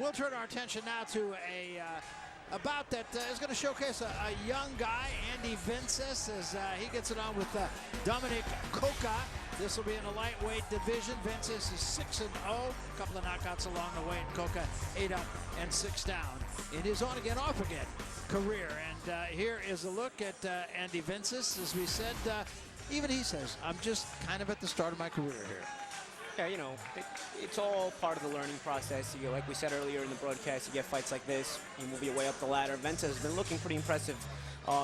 We'll turn our attention now to a bout that is going to showcase a young guy, Andy Vences, as he gets it on with Dominic Coca. This will be in the lightweight division. Vences is 6-0, a couple of knockouts along the way, and Coca 8 up and 6 down in his on-again, off-again career. And here is a look at Andy Vences. As we said, even he says, I'm just kind of at the start of my career here. Yeah, you know, it's all part of the learning process. You know, like we said earlier in the broadcast, you get fights like this, you move your way up the ladder. Vences has been looking pretty impressive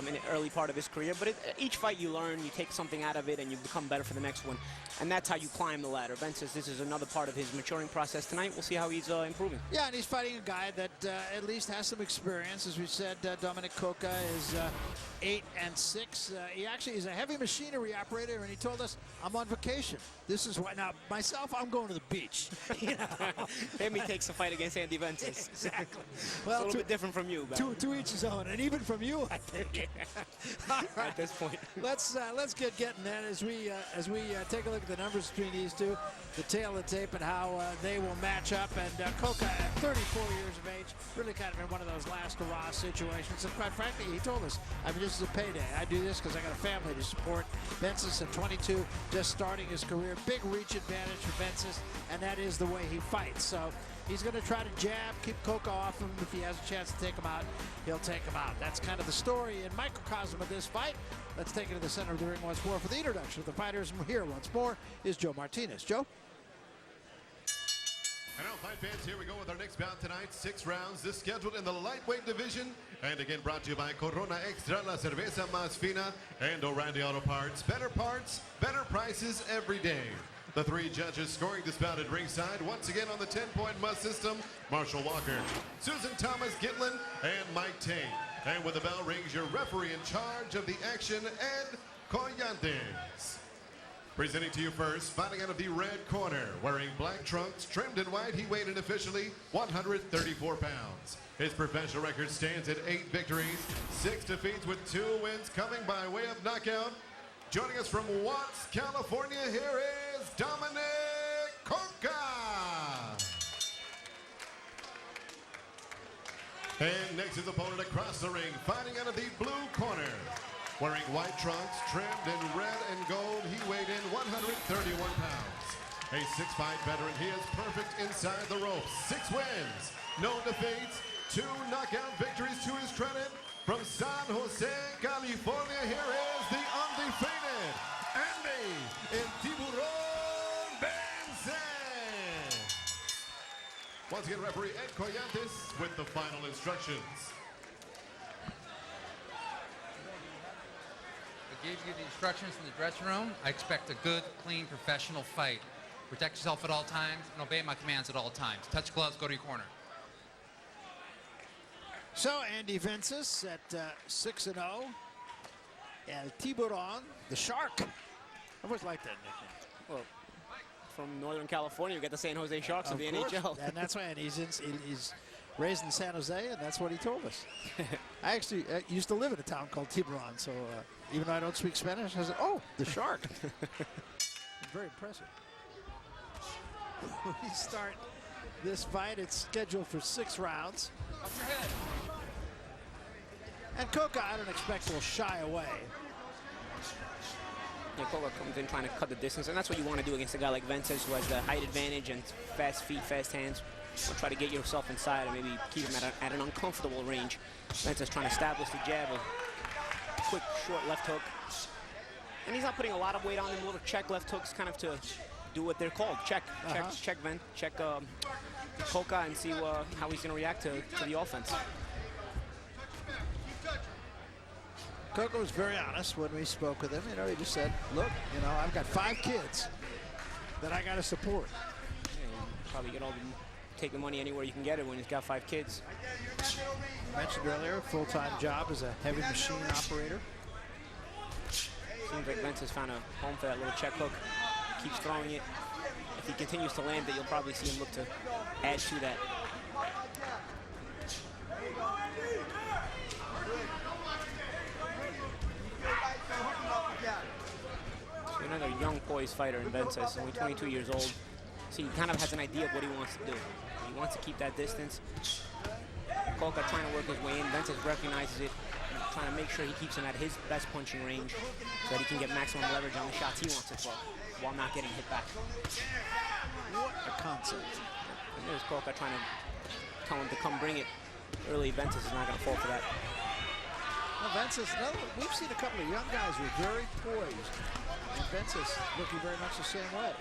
in the early part of his career, but each fight you learn, you take something out of it, and you become better for the next one. And that's how you climb the ladder. Vences, this is another part of his maturing process tonight. We'll see how he's improving. Yeah, and he's fighting a guy that at least has some experience. As we said, Dominic Coca is 8 and 6. He actually is a heavy machinery operator, and he told us, I'm on vacation. This is why. Now, myself, I'm going to the beach. You know? Maybe he takes a fight against Andy Vences. Exactly. Well, a little bit different from you. To each his own, and even from you, I think. All right. At this point. Let's get getting that as we take a look at the numbers between these two, the tail of the tape, and how they will match up. And Coca, at 34 years of age, really kind of in one of those last hurrah situations. And quite frankly, he told us, I mean, this is a payday. I do this because I got a family to support. Vences at 22, just starting his career. Big reach advantage for Vences, and that is the way he fights. So he's going to try to jab, keep Coca off him. If he has a chance to take him out, he'll take him out. That's kind of the story in microcosm of this fight. Let's take it to the center of the ring once more for the introduction of the fighters. And here once more is Joe Martinez. Joe? And now, fight fans, here we go with our next bout tonight. 6 rounds. This scheduled in the lightweight division. And again, brought to you by Corona Extra, La Cerveza Más Fina, and O'Reilly Auto Parts. Better parts, better prices every day. The 3 judges scoring this bout at ringside. Once again on the 10-point must system, Marshall Walker, Susan Thomas Gitlin, and Mike Tate. And when the bell rings, your referee in charge of the action, Ed Collantes. Presenting to you first, fighting out of the red corner, wearing black trunks, trimmed in white, he weighed in officially 134 pounds. His professional record stands at 8 victories, 6 defeats with 2 wins coming by way of knockout. Joining us from Watts, California, here is Dominic Coca. And next his opponent across the ring, fighting out of the blue corner. Wearing white trunks, trimmed in red and gold, he weighed in 131 pounds. A 6-fight veteran, he is perfect inside the ropes. 6 wins, no defeats, 2 knockout victories to his credit. From San Jose, California, here is the undefeated Andy El Tiburon Vences. Once again, referee Ed Collantes with the final instructions. I gave you the instructions in the dressing room. I expect a good, clean, professional fight. Protect yourself at all times and obey my commands at all times. Touch gloves, go to your corner. So Andy Vences at 6-0. El Tiburon, the Shark. I always liked that nickname. Well, from Northern California, you get the San Jose Sharks of the NHL. And that's why, and he's raised in San Jose, and that's what he told us. I actually used to live in a town called Tiburon, so even though I don't speak Spanish, I said, oh, the Shark. Very impressive. We start this fight. It's scheduled for 6 rounds. Up your head. And Coca, I don't expect, will shy away. Yeah, Coca comes in trying to cut the distance, and that's what you want to do against a guy like Vences, who has the height advantage and fast feet, fast hands. You'll try to get yourself inside and maybe keep him at an uncomfortable range. Vences trying to establish the jab, a quick, short left hook. And he's not putting a lot of weight on him, little check left hooks, kind of to do what they're called. Check Coca and see how he's going to react to the offense. Coca was very honest when we spoke with him. You know, he just said, look, you know, I've got 5 kids that I got to support. Yeah, probably take the money anywhere you can get it when he's got 5 kids. Mentioned earlier, full-time job as a heavy machine operator. Seems like Vences found a home for that little check hook. Keeps throwing it. If he continues to land it, you'll probably see him look to add to that. So another young poised fighter in Vences, only 22 years old. See, he kind of has an idea of what he wants to do. He wants to keep that distance. Coca trying to work his way in. Vences recognizes it, and trying to make sure he keeps him at his best punching range so that he can get maximum leverage on the shots he wants to throw while not getting hit back. What a concept. And there's Coca trying to tell him to come bring it. Early, Vences is not going to fall for that. Well, Vences, we've seen a couple of young guys who are very poised. And Vences looking very much the same way.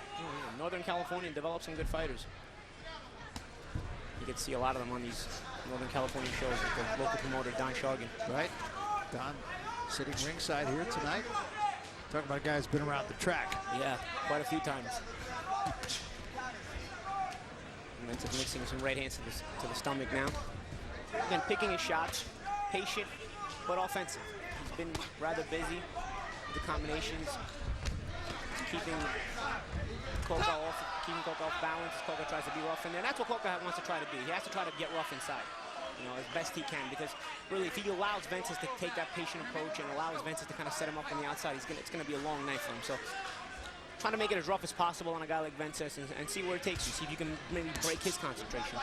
Northern California develops some good fighters. You can see a lot of them on these Northern California shows with the local promoter, Don Shargan. Right. Don sitting ringside here tonight. Talking about a guy who's been around the track. Yeah, quite a few times. And Vences mixing some right hands to the stomach now. Again, picking his shots, patient, but offensive. He's been rather busy with the combinations. Keeping Coca off balance as Coca tries to be rough in there. And that's what Coca wants to try to do. He has to try to get rough inside, as best he can, because really if he allows Vences to take that patient approach and allows Vences to kind of set him up on the outside, it's going to be a long night for him. So trying to make it as rough as possible on a guy like Vences and see where it takes you. See if you can maybe break his concentration.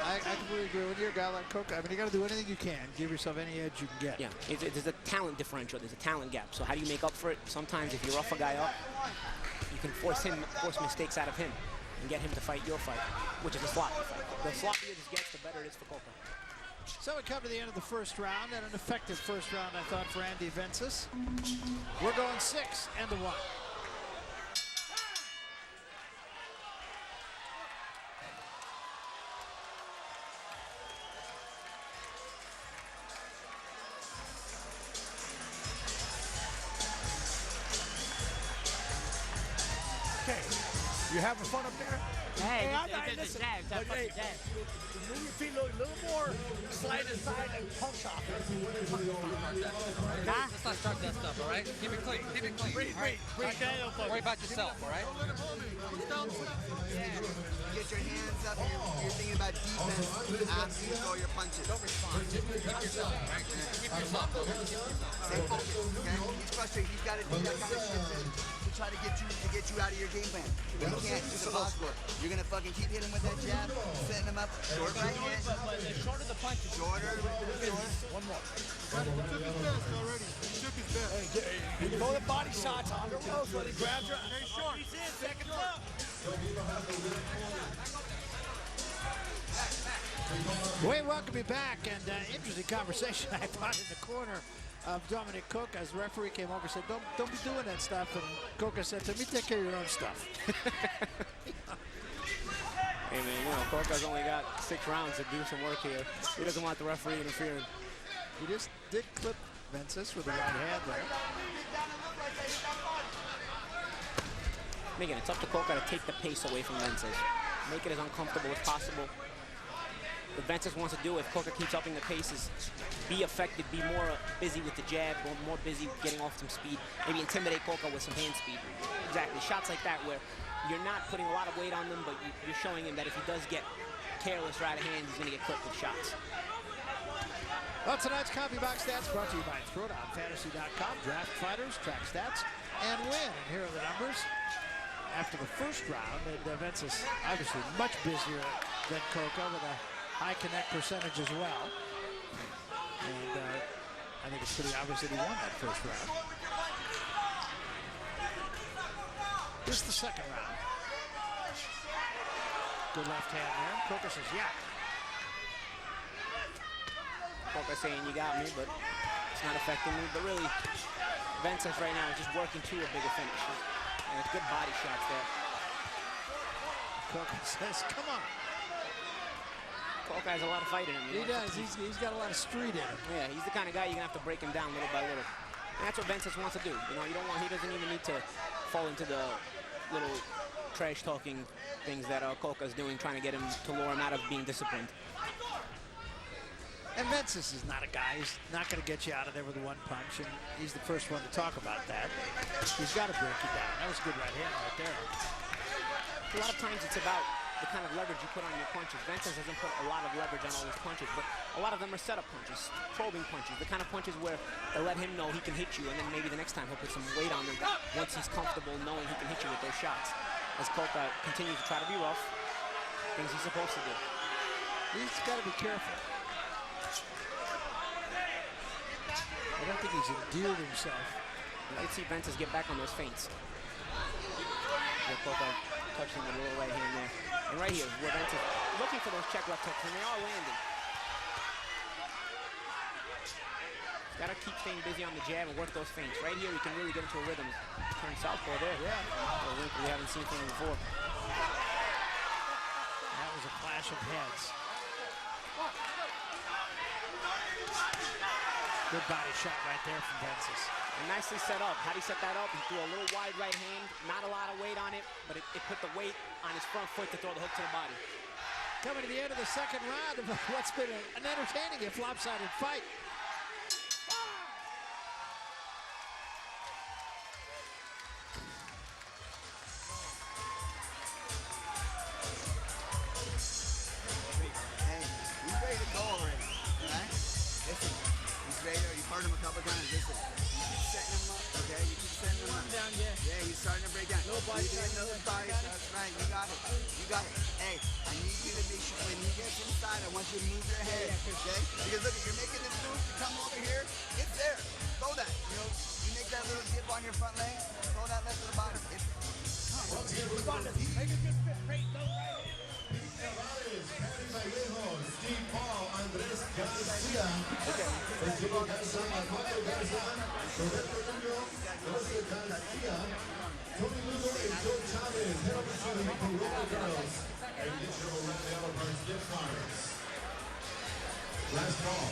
I completely agree with you. A guy like Coca, I mean, you got to do anything you can. Give yourself any edge you can get. Yeah, there's a talent differential. There's a talent gap. So how do you make up for it? Sometimes if you rough a guy up, you can force mistakes out of him and get him to fight your fight, which is a sloppy fight. The sloppier this gets, the better it is for Coca. So we come to the end of the first round, and an effective first round, I thought, for Andy Vences. We're going 6-1. You having fun up there? Hey, listen, jabs. but hey, move your feet a little more, slide aside and punch off. Let's not start that stuff, all right? Keep it clean. Keep it clean. Breathe. Worry about yourself, all right? Get your hands up. You're thinking about defense after you throw your punches. Don't respond. Keep yourself, all right? Keep yourself. Stay focused, okay? He's frustrated. He's got to do that kind of shit to try to get you out of your game plan. But he can't. It's impossible. You're gonna fucking keep hitting with that jab, setting him up. Short right hand. But the shorter the punch, Shorter. One more. Hey, throw the body shots on the ropes when he grabs her. Very short. He's in. Second up. We welcome you back, and interesting conversation I thought in the corner of Dominic Coca as the referee came over and said, don't be doing that stuff. And Coca said to me, take care of your own stuff. Hey man, Coca's only got 6 rounds to do some work here. He doesn't want the referee interfering. He just did clip Vences with the right hand there. Again, it's up to Coca to take the pace away from Vences. Make it as uncomfortable as possible. What Vences wants to do if Coca keeps upping the pace is be effective, be more busy with the jab, more busy getting off some speed, maybe intimidate Coca with some hand speed. Exactly, shots like that where you're not putting a lot of weight on them, but you're showing him that if he does get careless or out of hand, he's going to get clipped with shots. Well, tonight's Coffee Box Stats brought to you by ThrowdownFantasy.com. Draft fighters, track stats, and win. And here are the numbers. After the first round, and Vences obviously much busier than Coca with a high connect percentage as well. And I think it's pretty obvious that he won that first round. This is the second round. Good left hand there. Coca says, yeah. Coca saying, you got me, but it's not affecting me. But really, Vences right now is just working to a bigger finish. And it's good body shots there. Coca says, come on. Coca has a lot of fight in him. He does. He's got a lot of street in him. Yeah, he's the kind of guy you're going to have to break him down little by little. And that's what Vences wants to do. He doesn't even need to fall into the little trash talking things that Coca's doing, trying to get him to lure him out of being disciplined. And Vences is not a guy. He's not going to get you out of there with one punch, and he's the first one to talk about that. He's got to break you down. That was a good right hand right there. A lot of times it's about the kind of leverage you put on your punches. Vences doesn't put a lot of leverage on all his punches, but a lot of them are setup punches, probing punches, the kind of punches where they let him know he can hit you, and then maybe the next time he'll put some weight on him once he's comfortable knowing he can hit you with those shots. as Coca continues to try to be rough. Things he's supposed to do. He's got to be careful. I don't think he's endeared himself. Let's see Vences get back on those feints. Coca touching with a little right hand there. And right here, where Vences looking for those check left hooks, and they are landing. Got to keep staying busy on the jab and work those feints. Right here, we can really get into a rhythm. Turn southpaw there. Yeah. A wrinkle we haven't seen from him before. That was a clash of heads. Good body shot right there from Vences. And nicely set up. How'd he set that up? He threw a little wide right hand. Not a lot of weight on it, but it put the weight on his front foot to throw the hook to the body. Coming to the end of the second round of what's been an entertaining if lopsided fight. Him a couple times. Listen, you keep setting him up, okay? You keep setting him up. Down, yeah. Yeah, he's starting to break down. No body shot. Another body. That's right. You got it. You got it. Hey, I need you to make sure when he gets inside, I want you to move your head, okay? Because look, if you're making this move, you come over here, it's there. Throw that. You know, you make that little dip on your front leg, throw that left to the bottom. Make a good fit. Great. Throw right hand. Last ball.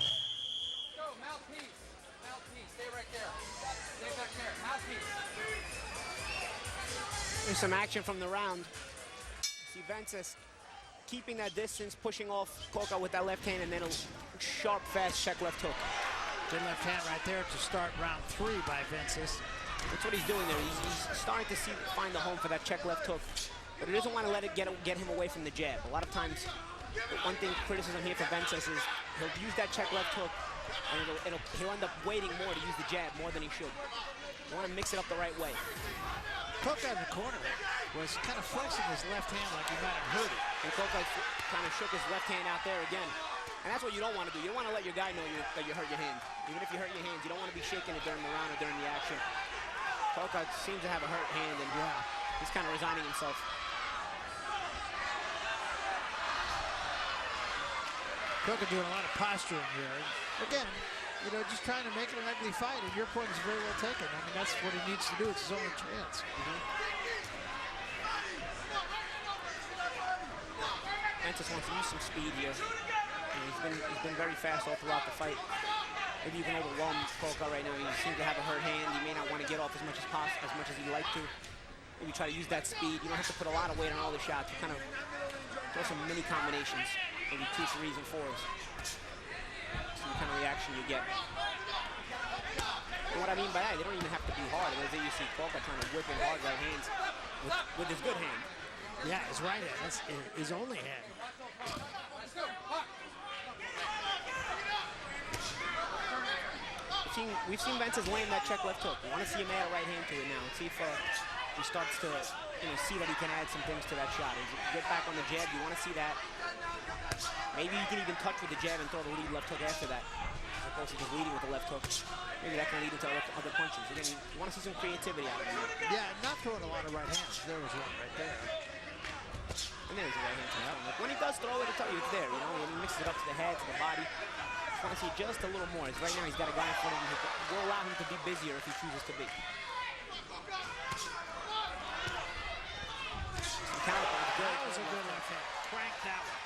Go, mouthpiece. Mouthpiece. Stay right there. Stay back there. Mouthpiece. There's some action from the round. See Vences keeping that distance, pushing off Coca with that left hand, and then a sharp, fast check left hook. Good left hand right there to start round 3 by Vences. That's what he's doing there. He's starting to find the home for that check left hook, but he doesn't want to let it get him away from the jab. A lot of times, one thing criticism here for Vences is he'll use that check left hook, and he'll end up waiting more to use the jab more than he should. You want to mix it up the right way. Coca in the corner was kind of flexing his left hand like he might have hurt it. And Coca kind of shook his left hand out there again. And that's what you don't want to do. You don't want to let your guy know that you hurt your hand. Even if you hurt your hands, you don't want to be shaking it during the round or during the action. Coca seems to have a hurt hand, and he's kind of resigning himself. Coca doing a lot of posturing here. Again, you know, just trying to make it an ugly fight, and your point is very well taken. I mean, that's what he needs to do. It's his only chance. Vences wants to use some speed here. He's been very fast all throughout the fight. Maybe even overwhelmed Coca right now. He seems to have a hurt hand. He may not want to get off as much as possible, as much as he'd like to. Maybe try to use that speed. You don't have to put a lot of weight on all the shots. You kind of throw some mini combinations, maybe 2, 3s, and 4s. See what kind of reaction you get. And what I mean by that, they don't even have to be hard. As you see Coca trying to whip in hard right hands with his good hand. Yeah, his right hand. That's his only hand. We've seen Vences land that check left hook. We want to see him add a right hand to it now. See if he starts to see that he can add some things to that shot. As he get back on the jab, you want to see that. Maybe he can even touch with the jab and throw the lead left hook after that, as opposed to just leading with the left hook. Maybe that can lead into other punches. Again, you want to see some creativity out of him. Yeah, not throwing a lot of right hands. There was one right there. And there's a right hand. Like when he does throw it, it's there. You know, when he mixes it up to the head, to the body. Just want to see just a little more. As right now, he's got a guy in front of him who will allow him to be busier if he chooses to be. Some counterpunch. That was a good left hand. Cranked that one.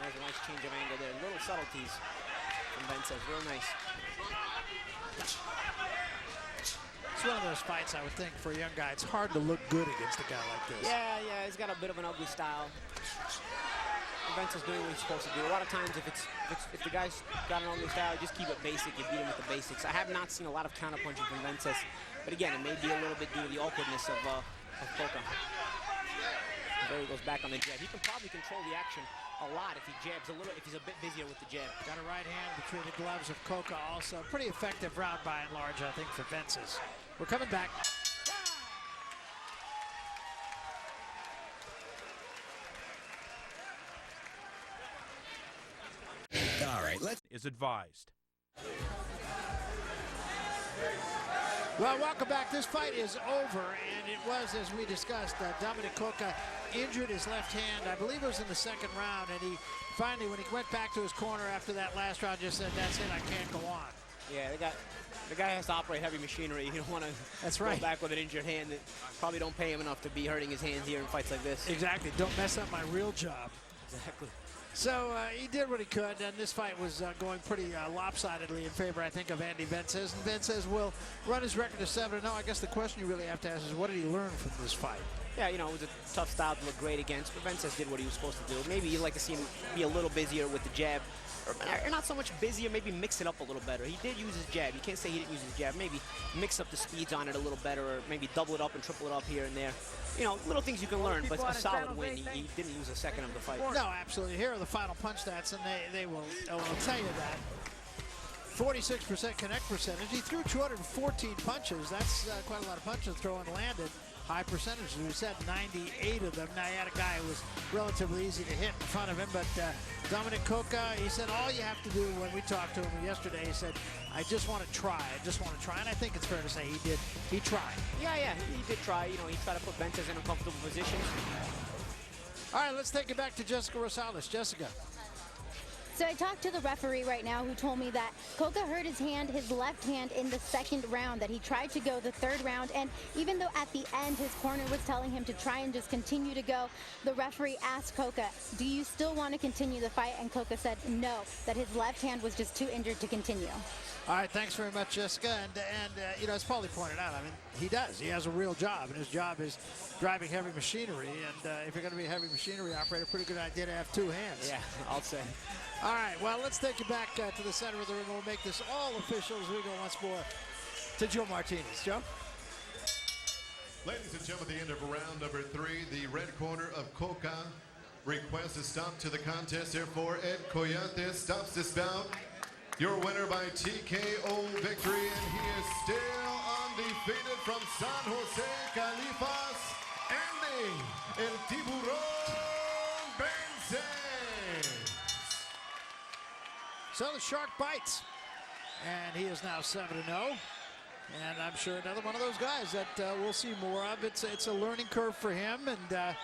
There's a nice change of angle there. Little subtleties from Vences. Real nice. It's one of those fights, I would think, for a young guy. It's hard to look good against a guy like this. Yeah, he's got a bit of an ugly style. Vences doing what he's supposed to do. A lot of times, if the guy's got an ugly style, just keep it basic. You beat him with the basics. I have not seen a lot of counterpunching from Vences, but again, it may be a little bit due to the awkwardness of Coca. There he goes back on the jab. He can probably control the action a lot if he jabs a little, if he's a bit busier with the jab. Got a right hand between the gloves of Coca also. Pretty effective round by and large, I think, for Vences. We're coming back. All right, is advised. Well, welcome back. This fight is over, and it was, as we discussed, Dominic Coca injured his left hand. I believe it was in the second round, and he finally, when he went back to his corner after that last round, just said, "That's it, I can't go on." Yeah, the guy has to operate heavy machinery. You don't want to go back with an injured hand. That probably don't pay him enough to be hurting his hands here in fights like this. Exactly. Don't mess up my real job. Exactly. So he did what he could, and this fight was going pretty lopsidedly in favor, I think, of Andy Vences. And Vences will run his record to 7-0. I guess the question you really have to ask is, what did he learn from this fight? Yeah, you know, it was a tough style to look great against, but Vences did what he was supposed to do. Maybe you'd like to see him be a little busier with the jab. Or not so much busier, maybe mix it up a little better. He did use his jab. You can't say he didn't use his jab. Maybe mix up the speeds on it a little better, or maybe double it up and triple it up here and there. You know, little things you can learn, but a solid win. He didn't lose a second of the fight. No, absolutely. Here are the final punch stats, and they will tell you that. 46% connect percentage. He threw 214 punches. That's quite a lot of punches thrown and landed. High percentage. We said 98 of them. Now, he had a guy who was relatively easy to hit in front of him, but Dominic Coca, he said all you have to do, when we talked to him yesterday, he said, I just want to try. I just want to try. And I think it's fair to say he did. He tried. Yeah, he did try. You know, he tried to put Vences in uncomfortable positions. All right, let's take it back to Jessica Rosales. Jessica. So I talked to the referee right now who told me that Coca hurt his left hand in the second round, that he tried to go the third round, and even though at the end his corner was telling him to try and just continue to go, the referee asked Coca, do you still want to continue the fight? And Coca said no, that his left hand was just too injured to continue. All right, thanks very much, Jessica. And you know, as Paulie pointed out, I mean, he does. He has a real job, and his job is driving heavy machinery. And if you're going to be a heavy machinery operator, pretty good idea to have two hands. Yeah, I'll say. All right, well, let's take you back to the center of the ring. We'll make this all official as we go once more to Joe Martinez. Joe? Ladies and gentlemen, at the end of round number 3, the red corner of Coca requests a stop to the contest. Therefore, Ed Coyante stops this bout. Your winner by TKO victory, and he is still undefeated from San Jose, Califas, Andy El Tiburon Vences. So the shark bites, and he is now 7-0. And I'm sure another one of those guys that we'll see more of. It's a learning curve for him, and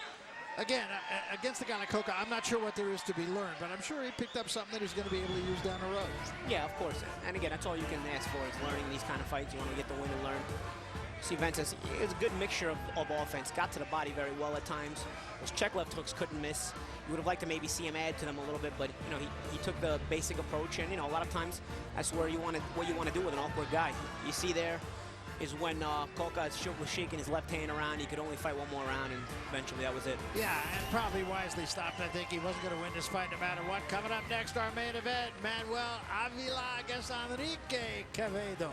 again, against a guy like Coca, I'm not sure what there is to be learned, but I'm sure he picked up something that he's going to be able to use down the road. Yeah, of course. And again, that's all you can ask for is learning these kind of fights. You want to get the win and learn. See, Vences, it's a good mixture of offense. Got to the body very well at times. Those check left hooks couldn't miss. You would have liked to maybe see him add to them a little bit, but you know, he took the basic approach, and you know, a lot of times that's where what you want to do with an awkward guy. You see there is when Coca was shaking his left hand around. He could only fight one more round, and eventually that was it. Yeah, and probably wisely stopped. I think he wasn't going to win this fight no matter what. Coming up next, our main event, Manuel Avila against Enrique Quevedo.